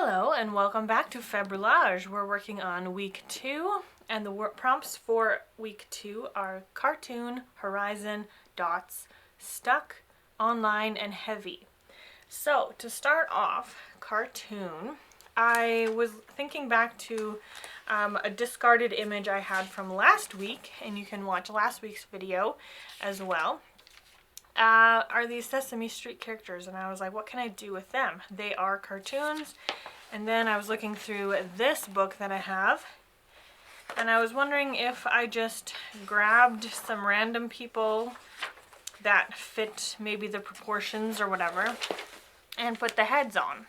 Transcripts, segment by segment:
Hello and welcome back to Februllage. We're working on week 2 and the prompts for week 2 are cartoon, horizon, dots, stuck, online, and heavy. So to start off, cartoon, I was thinking back to a discarded image I had from last week, and you can watch last week's video as well. Are these Sesame Street characters, and I was like, what can I do with them? They are cartoons. And then I was looking through this book that I have, and I was wondering if I just grabbed some random people that fit maybe the proportions or whatever and put the heads on.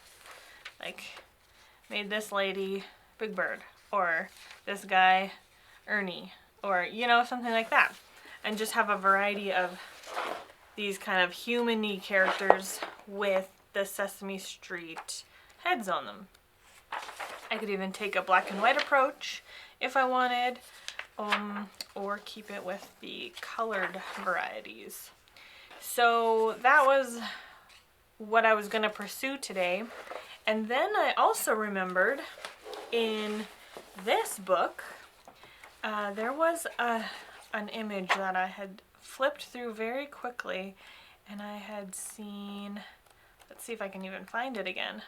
Like, made this lady Big Bird, or this guy Ernie, or you know, something like that. And just have a variety of these kind of human-y characters with the Sesame Street heads on them. I could even take a black and white approach if I wanted, or keep it with the colored varieties. So that was what I was going to pursue today. And then I also remembered in this book, there was an image that I had flipped through very quickly, and I had seen, let's see if I can even find it again.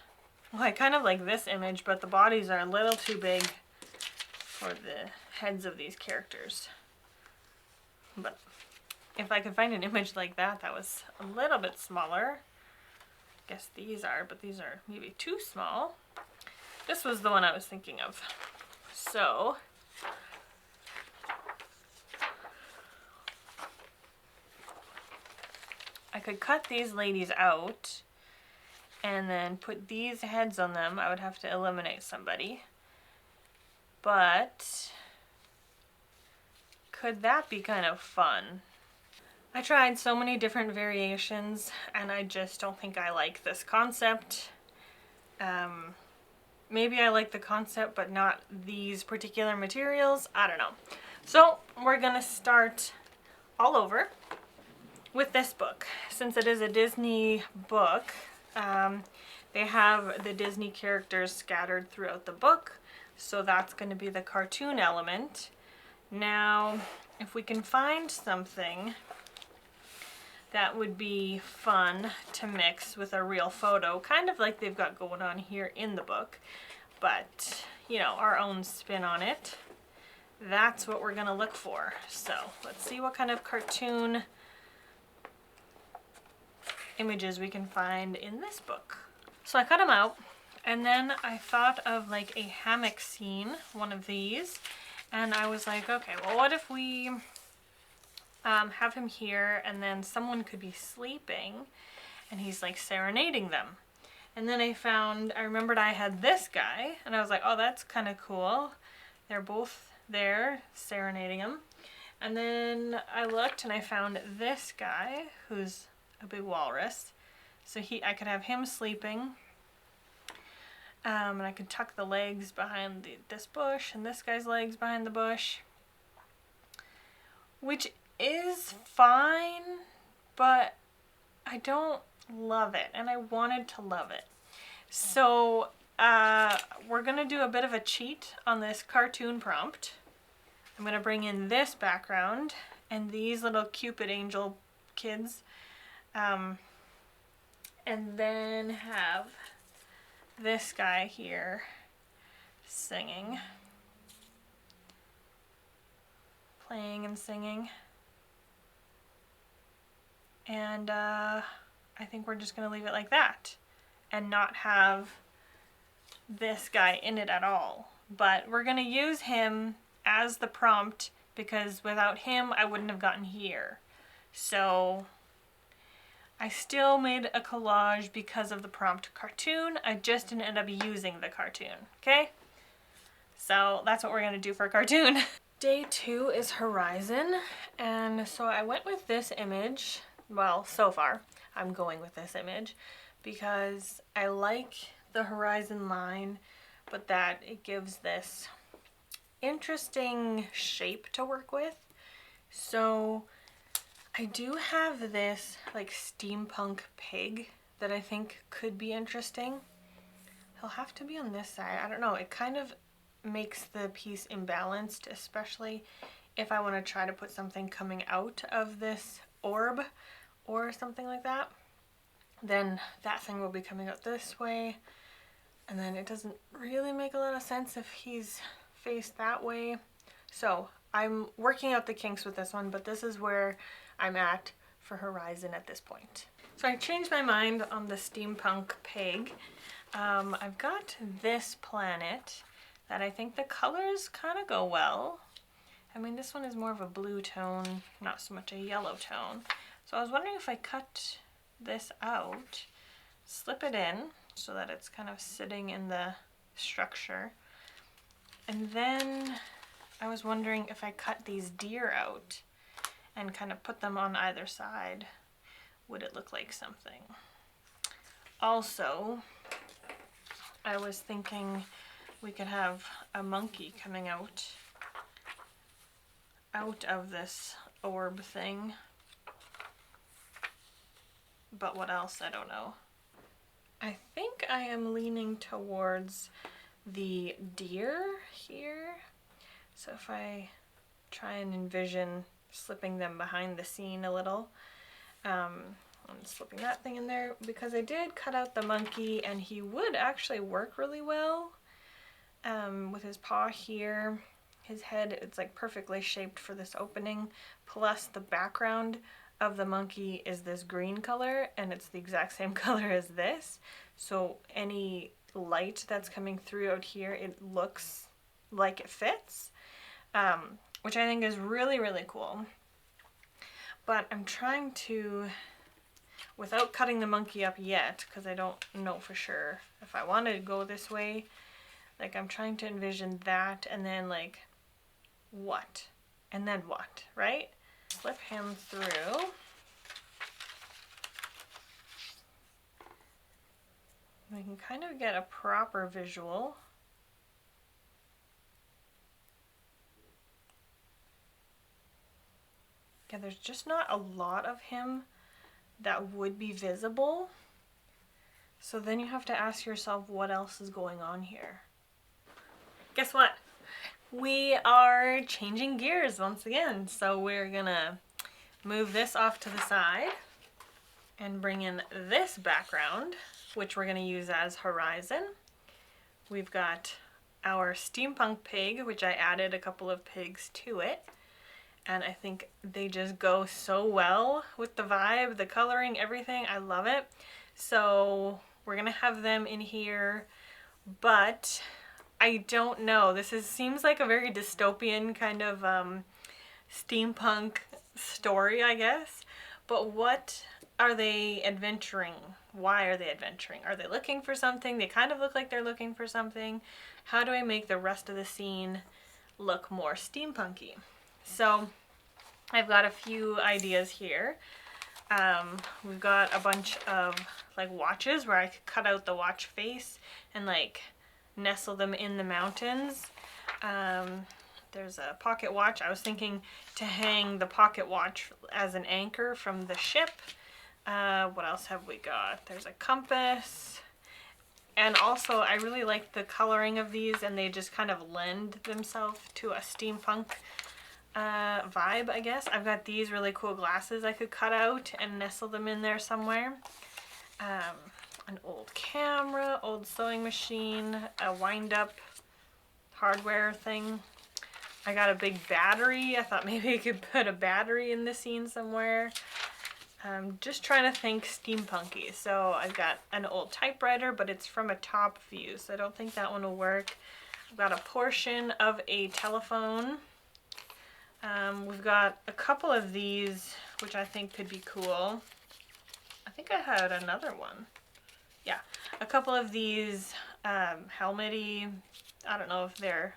Well, I kind of like this image, but the bodies are a little too big for the heads of these characters. But if I could find an image like that, that was a little bit smaller. I guess these are, but these are maybe too small. This was the one I was thinking of. So I could cut these ladies out and then put these heads on them. I would have to eliminate somebody. But could that be kind of fun? I tried so many different variations and I just don't think I like this concept. Maybe I like the concept but not these particular materials. I don't know. So we're gonna start all over with this book. Since it is a Disney book, they have the Disney characters scattered throughout the book, so that's going to be the cartoon element. Now, if we can find something that would be fun to mix with a real photo, kind of like they've got going on here in the book, but, you know, our own spin on it, that's what we're going to look for. So, let's see what kind of cartoon images we can find in this book. So I cut them out, and then I thought of like a hammock scene, one of these, and I was like, okay, well, what if we have him here and then someone could be sleeping and he's like serenading them. And then I remembered I had this guy, and I was like, oh, that's kind of cool. They're both there serenading him. And then I looked and I found this guy who's a big walrus. So I could have him sleeping. And I could tuck the legs behind this bush and this guy's legs behind the bush. Which is fine, but I don't love it, and I wanted to love it. So we're going to do a bit of a cheat on this cartoon prompt. I'm going to bring in this background and these little Cupid angel kids. And then have this guy here singing, playing and singing. And I think we're just going to leave it like that and not have this guy in it at all. But we're going to use him as the prompt because without him I wouldn't have gotten here. So I still made a collage because of the prompt cartoon. I just didn't end up using the cartoon, okay? So that's what we're gonna do for cartoon. Day 2 is horizon, and so I went with this image. Well, so far, I'm going with this image because I like the horizon line, but that it gives this interesting shape to work with. So I do have this like steampunk pig that I think could be interesting. he'll have to be on this side. I don't know, it kind of makes the piece imbalanced, especially if I want to try to put something coming out of this orb or something like that. Then that thing will be coming out this way, and then it doesn't really make a lot of sense if he's faced that way. So I'm working out the kinks with this one, but this is where I'm at for Horizon at this point. So I changed my mind on the Steampunk pig. I've got this planet that I think the colors kind of go well. I mean, this one is more of a blue tone, not so much a yellow tone. So I was wondering if I cut this out, slip it in so that it's kind of sitting in the structure. And then I was wondering if I cut these deer out and kind of put them on either side, would it look like something? Also, I was thinking we could have a monkey coming out of this orb thing. But what else? I don't know. I think I am leaning towards the deer here. So if I try and envision slipping them behind the scene a little, I'm slipping that thing in there because I did cut out the monkey and he would actually work really well with his paw here. His head, it's like perfectly shaped for this opening, plus the background of the monkey is this green color and it's the exact same color as this, so any light that's coming through out here, it looks like it fits, which I think is really, really cool. But I'm trying to, without cutting the monkey up yet, because I don't know for sure if I want to go this way, like I'm trying to envision that and then like what? And then what, right? Slip him through. We can kind of get a proper visual. Yeah, there's just not a lot of him that would be visible. So then you have to ask yourself what else is going on here. Guess what? We are changing gears once again. So we're gonna move this off to the side and bring in this background, which we're gonna use as Horizon. We've got our Steampunk pig, which I added a couple of pigs to it. And I think they just go so well with the vibe, the coloring, everything. I love it. So we're gonna have them in here, but I don't know. This seems like a very dystopian kind of steampunk story, I guess. But what are they adventuring? Why are they adventuring? Are they looking for something? They kind of look like they're looking for something. How do I make the rest of the scene look more steampunky? So I've got a few ideas here. We've got a bunch of like watches where I could cut out the watch face and like nestle them in the mountains. There's a pocket watch. I was thinking to hang the pocket watch as an anchor from the ship. What else have we got? There's a compass. And also I really like the coloring of these, and they just kind of lend themselves to a steampunk vibe, I guess. I've got these really cool glasses I could cut out and nestle them in there somewhere. An old camera, old sewing machine, a wind-up hardware thing. I got a big battery. I thought maybe I could put a battery in the scene somewhere. Just trying to think steampunky. So I've got an old typewriter, but it's from a top view, so I don't think that one will work. I've got a portion of a telephone. We've got a couple of these, which I think could be cool. I think I had another one. Yeah, a couple of these helmet-y, I don't know if they're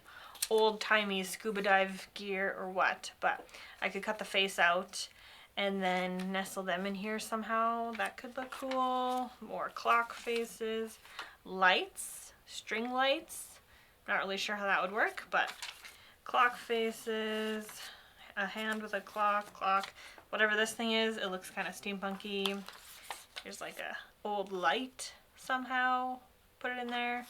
old-timey scuba dive gear or what, but I could cut the face out and then nestle them in here somehow. That could look cool. More clock faces, lights, string lights. Not really sure how that would work, but clock faces, a hand with a clock, whatever this thing is, it looks kind of steampunky. Here's like a old light somehow put it in there.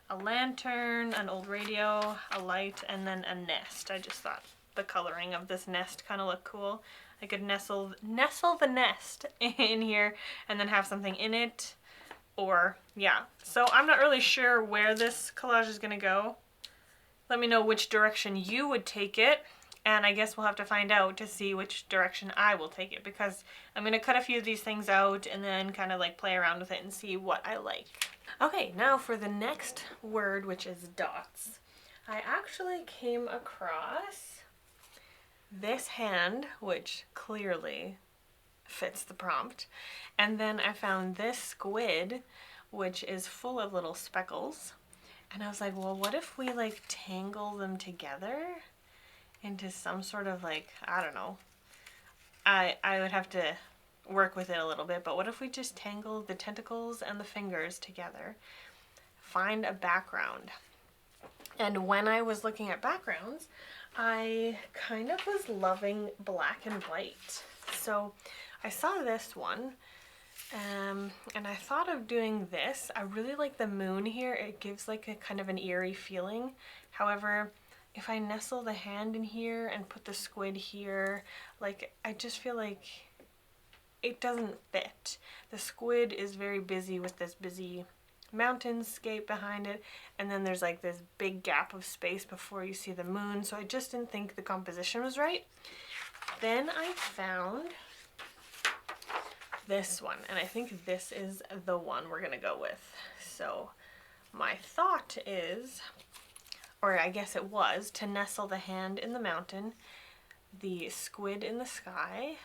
A lantern, an old radio, a light, and then a nest. I just thought the coloring of this nest kind of looked cool. I could nestle the nest in here and then have something in it. Or, yeah. So I'm not really sure where this collage is going to go. Let me know which direction you would take it. And I guess we'll have to find out to see which direction I will take it, because I'm going to cut a few of these things out and then kind of like play around with it and see what I like. Okay, now for the next word, which is dots. I actually came across this hand, which clearly fits the prompt. And then I found this squid, which is full of little speckles. And I was like, well, what if we like tangle them together into some sort of like, I don't know. I would have to work with it a little bit, but what if we just tangle the tentacles and the fingers together? Find a background. And when I was looking at backgrounds, I kind of was loving black and white. So I saw this one, and I thought of doing this. I really like the moon here. It gives like a kind of an eerie feeling. However, if I nestle the hand in here and put the squid here, like I just feel like it doesn't fit. The squid is very busy with this busy mountainscape behind it, and then there's like this big gap of space before you see the moon, so I just didn't think the composition was right. Then I found this one, and I think this is the one we're gonna go with. So my thought is, or I guess it was, to nestle the hand in the mountain, the squid in the sky,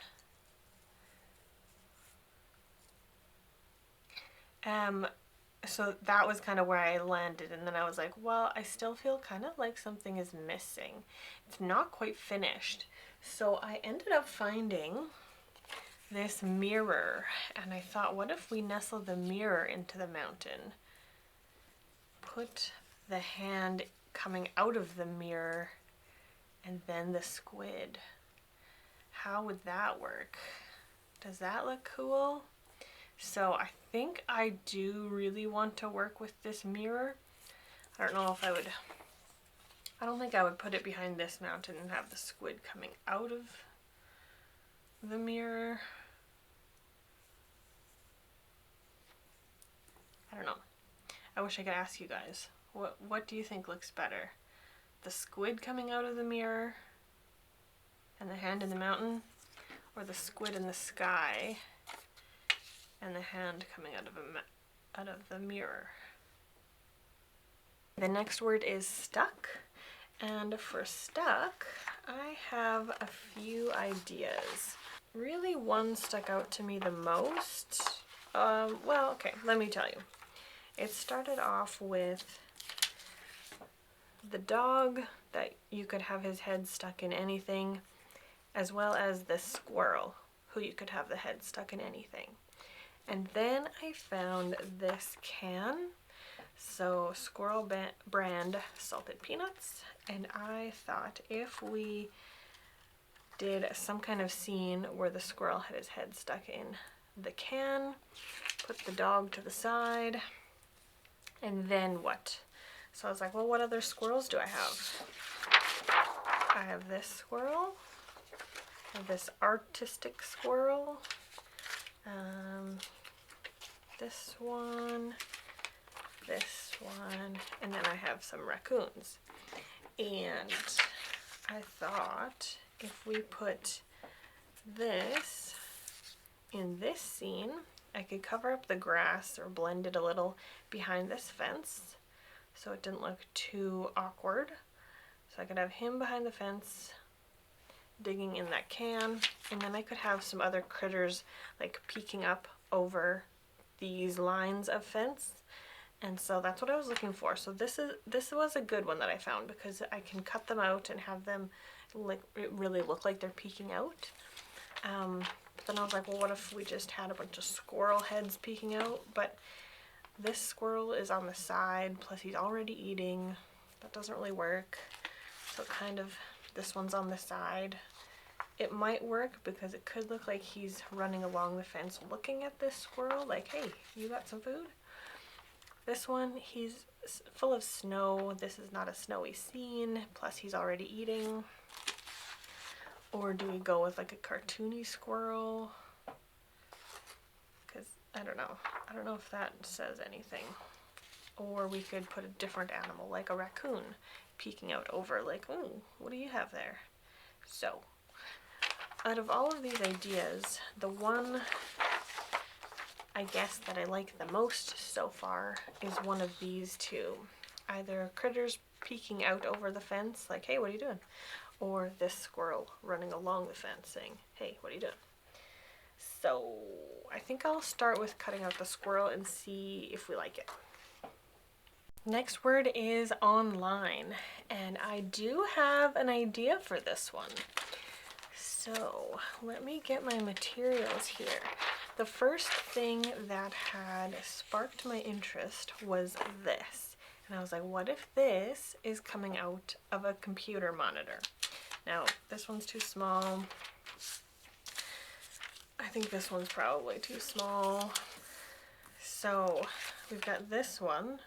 so that was kind of where I landed, and then I was like, well, I still feel kind of like something is missing. It's not quite finished. So I ended up finding this mirror, and I thought, what if we nestle the mirror into the mountain? Put the hand coming out of the mirror, and then the squid. How would that work? Does that look cool? So I think I do really want to work with this mirror. I don't know if I would, I don't think I would put it behind this mountain and have the squid coming out of the mirror. I don't know. I wish I could ask you guys. What do you think looks better? The squid coming out of the mirror and the hand in the mountain, or the squid in the sky and the hand coming out of the mirror? The next word is stuck, and for stuck I have a few ideas. Really, one stuck out to me the most. Well, okay, let me tell you. It started off with the dog, that you could have his head stuck in anything, as well as the squirrel, who you could have the head stuck in anything. And then I found this can, so Squirrel brand salted peanuts, and I thought if we did some kind of scene where the squirrel had his head stuck in the can, put the dog to the side, and then what? So I was like, well, what other squirrels do I have? I have this squirrel, I have this artistic squirrel, this one, and then I have some raccoons. And I thought if we put this in this scene, I could cover up the grass or blend it a little behind this fence so it didn't look too awkward. So I could have him behind the fence digging in that can, and then I could have some other critters like peeking up over these lines of fence. And so that's what I was looking for. So this was a good one that I found, because I can cut them out and have them like really look like they're peeking out. But then I was like, well, what if we just had a bunch of squirrel heads peeking out? But this squirrel is on the side, plus he's already eating. That doesn't really work. So kind of, this one's on the side. It might work because it could look like he's running along the fence looking at this squirrel like, hey, you got some food? This one, he's full of snow. This is not a snowy scene. Plus he's already eating. Or do we go with like a cartoony squirrel? Because I don't know. I don't know if that says anything. Or we could put a different animal like a raccoon peeking out over like, oh, what do you have there? So out of all of these ideas, the one I guess that I like the most so far is one of these two. Either critters peeking out over the fence like, hey, what are you doing? Or this squirrel running along the fence saying, hey, what are you doing? So I think I'll start with cutting out the squirrel and see if we like it. Next word is online, and I do have an idea for this one. So let me get my materials here. The first thing that had sparked my interest was this. And I was like, what if this is coming out of a computer monitor? Now, this one's too small. I think this one's probably too small. So we've got this one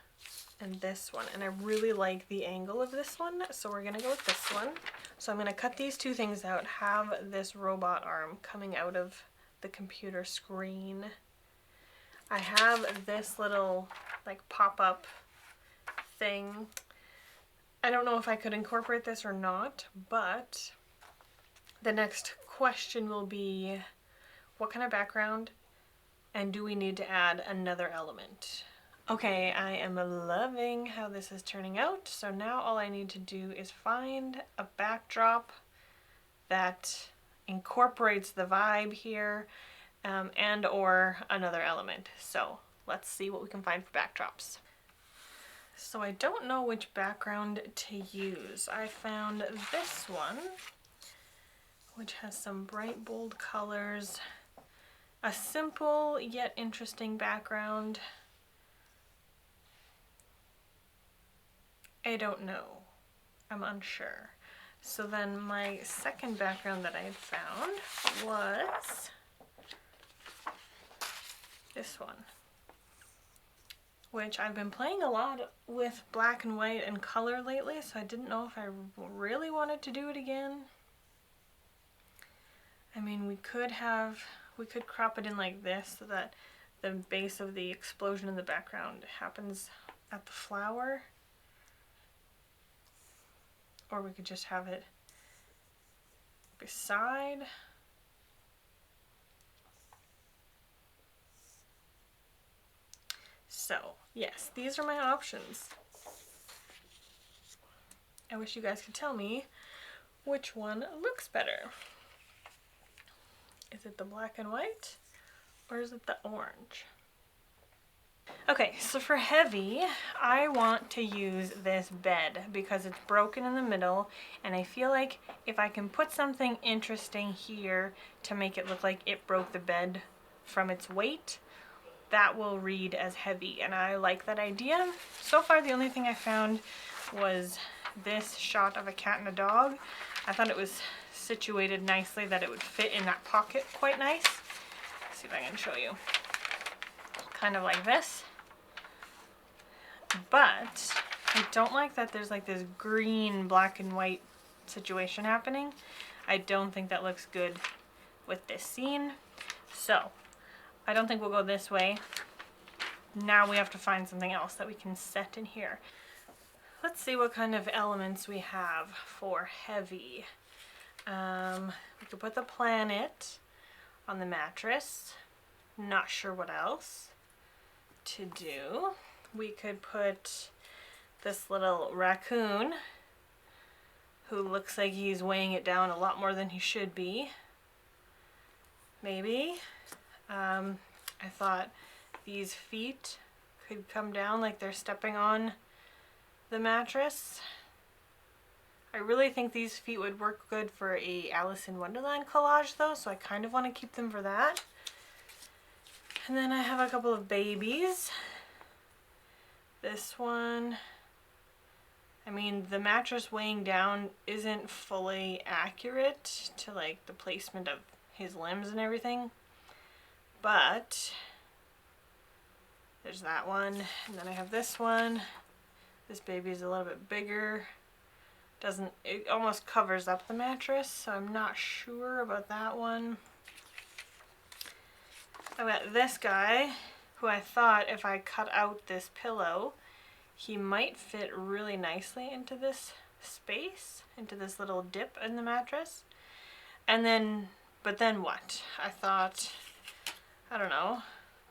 and this one, and I really like the angle of this one, so we're gonna go with this one. So I'm gonna cut these two things out, have this robot arm coming out of the computer screen. I have this little like pop-up thing. I don't know if I could incorporate this or not, but the next question will be, what kind of background, and do we need to add another element? Okay, I am loving how this is turning out. So now all I need to do is find a backdrop that incorporates the vibe here, and or another element. So let's see what we can find for backdrops. So I don't know which background to use. I found this one, which has some bright bold colors, a simple yet interesting background. I don't know. I'm unsure. So then my second background that I had found was this one, which I've been playing a lot with black and white and color lately, so I didn't know if I really wanted to do it again. I mean, we could crop it in like this so that the base of the explosion in the background happens at the flower. Or we could just have it beside. So, yes, these are my options. I wish you guys could tell me which one looks better. Is it the black and white, or is it the orange? Okay, so for heavy, I want to use this bed because it's broken in the middle, and I feel like if I can put something interesting here to make it look like it broke the bed from its weight, that will read as heavy, and I like that idea. So far, the only thing I found was this shot of a cat and a dog. I thought it was situated nicely, that it would fit in that pocket quite nice. Let's see if I can show you. Kind of like this. But I don't like that there's like this green, black and white situation happening. I don't think that looks good with this scene. So I don't think we'll go this way. Now we have to find something else that we can set in here. Let's see what kind of elements we have for heavy. We could put the planet on the mattress. Not sure what else to do. We could put this little raccoon who looks like he's weighing it down a lot more than he should be. Maybe. I thought these feet could come down like they're stepping on the mattress. I really think these feet would work good for a Alice in Wonderland collage though, so I kind of want to keep them for that. And then I have a couple of babies. This one, I mean, the mattress weighing down isn't fully accurate to like the placement of his limbs and everything, but There's that one, and then I have this one. This baby's a little bit bigger. It almost covers up the mattress, so I'm not sure about that one. I've got this guy, who I thought if I cut out this pillow, he might fit really nicely into this space, into this little dip in the mattress. And then, but then what? I thought, I don't know,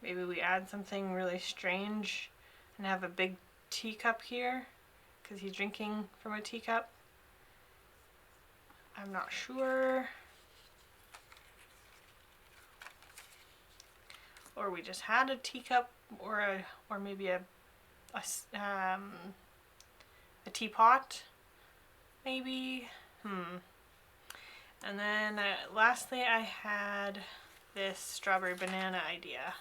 maybe we add something really strange and have a big teacup here, because he's drinking from a teacup. I'm not sure. Or we just had a teacup, or maybe a teapot, maybe. And then lastly, I had this strawberry banana idea,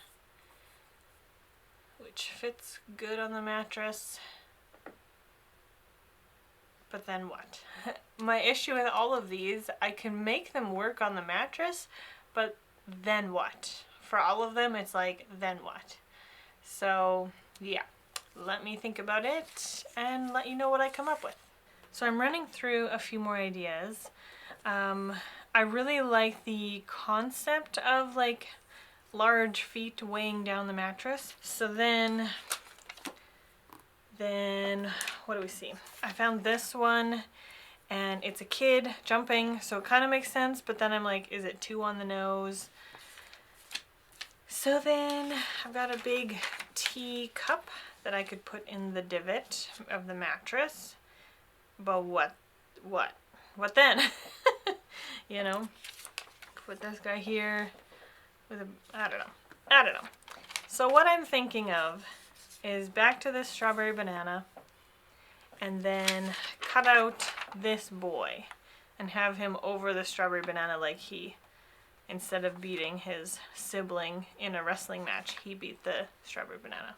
which fits good on the mattress. But then what? My issue with all of these, I can make them work on the mattress, but then what? For all of them, it's like, then what? So yeah, let me think about it and let you know what I come up with. So I'm running through a few more ideas. I really like the concept of like large feet weighing down the mattress. So then what do we see? I found this one, and it's a kid jumping, so it kind of makes sense, but then I'm like, is it too on the nose? So then I've got a big tea cup that I could put in the divot of the mattress. But what then? You know, put this guy here with I don't know. So what I'm thinking of is back to this strawberry banana, and then cut out this boy and have him over the strawberry banana, like instead of beating his sibling in a wrestling match, he beat the strawberry banana.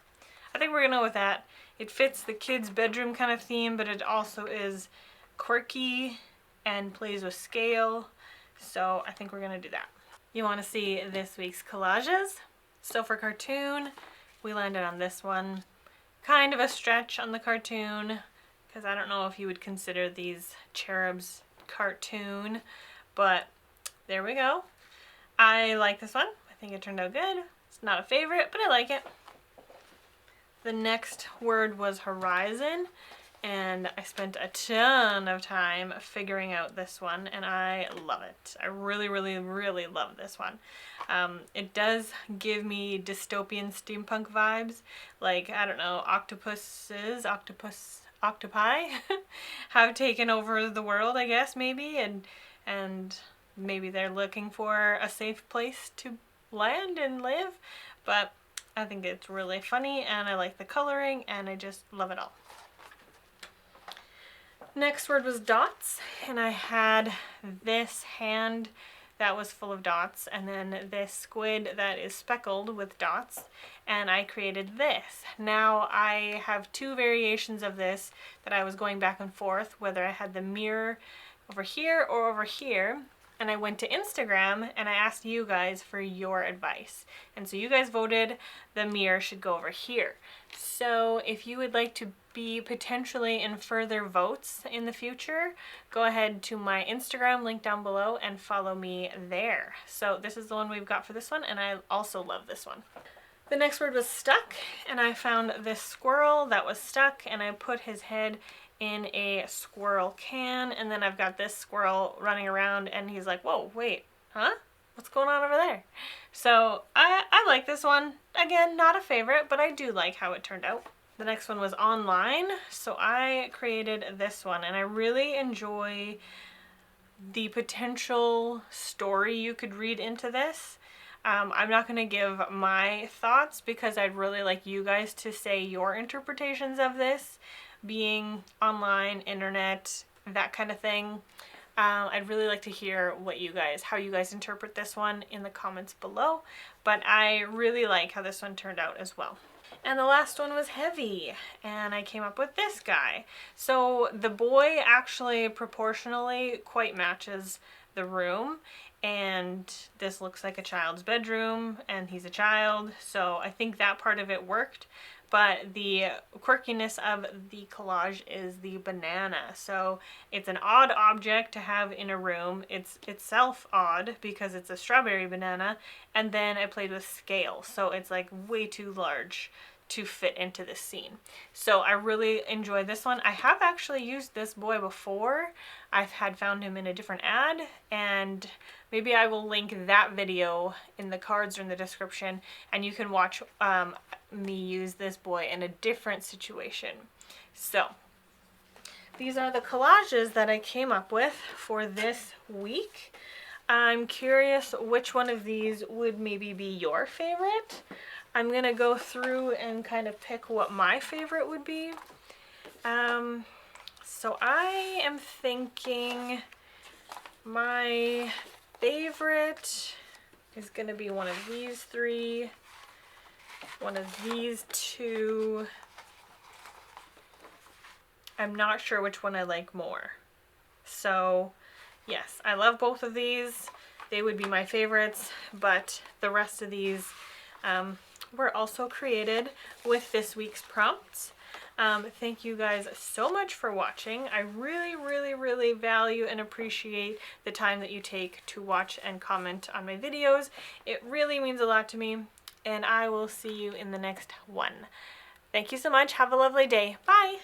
I think we're gonna go with that. It fits the kids' bedroom kind of theme, but it also is quirky and plays with scale, so I think we're gonna do that. You wanna see this week's collages? So for cartoon, we landed on this one. Kind of a stretch on the cartoon, because I don't know if you would consider these cherubs cartoon, but there we go. I like this one. I think it turned out good. It's not a favorite, but I like it. The next word was horizon, and I spent a ton of time figuring out this one, and I love it. I really, really, really love this one. It does give me dystopian steampunk vibes, like, I don't know, octopi have taken over the world, I guess, maybe, and maybe they're looking for a safe place to land and live, but I think it's really funny, and I like the coloring, and I just love it all. Next word was dots, and I had this hand that was full of dots, and then this squid that is speckled with dots, and I created this. Now I have two variations of this that I was going back and forth, whether I had the mirror over here or over here, and I went to Instagram and I asked you guys for your advice. And so you guys voted the mirror should go over here. So if you would like to be potentially in further votes in the future, go ahead to my Instagram link down below and follow me there. So this is the one we've got for this one, and I also love this one. The next word was stuck, and I found this squirrel that was stuck, and I put his head in a squirrel can, and then I've got this squirrel running around, and he's like, whoa, wait, huh? What's going on over there? So I like this one. Again, not a favorite, but I do like how it turned out. The next one was online, so I created this one, and I really enjoy the potential story you could read into this. I'm not going to give my thoughts because I'd really like you guys to say your interpretations of this, being online, internet, that kind of thing. I'd really like to hear how you guys interpret this one in the comments below, but I really like how this one turned out as well. And the last one was heavy, and I came up with this guy. So the boy actually proportionally quite matches the room, and this looks like a child's bedroom and he's a child, so I think that part of it worked. But the quirkiness of the collage is the banana. So it's an odd object to have in a room. It's itself odd because it's a strawberry banana, and then I played with scale, so it's like way too large to fit into this scene. So I really enjoy this one. I have actually used this boy before. I've had found him in a different ad, and maybe I will link that video in the cards or in the description, and you can watch me use this boy in a different situation. So these are the collages that I came up with for this week. I'm curious which one of these would maybe be your favorite. I'm gonna go through and kind of pick what my favorite would be. So I am thinking my favorite is gonna be one of these three, one of these two. I'm not sure which one I like more. So yes, I love both of these. They would be my favorites, but the rest of these were also created with this week's prompts. Thank you guys so much for watching. I really value and appreciate the time that you take to watch and comment on my videos. It really means a lot to me, and I will see you in the next one. Thank you so much. Have a lovely day. Bye!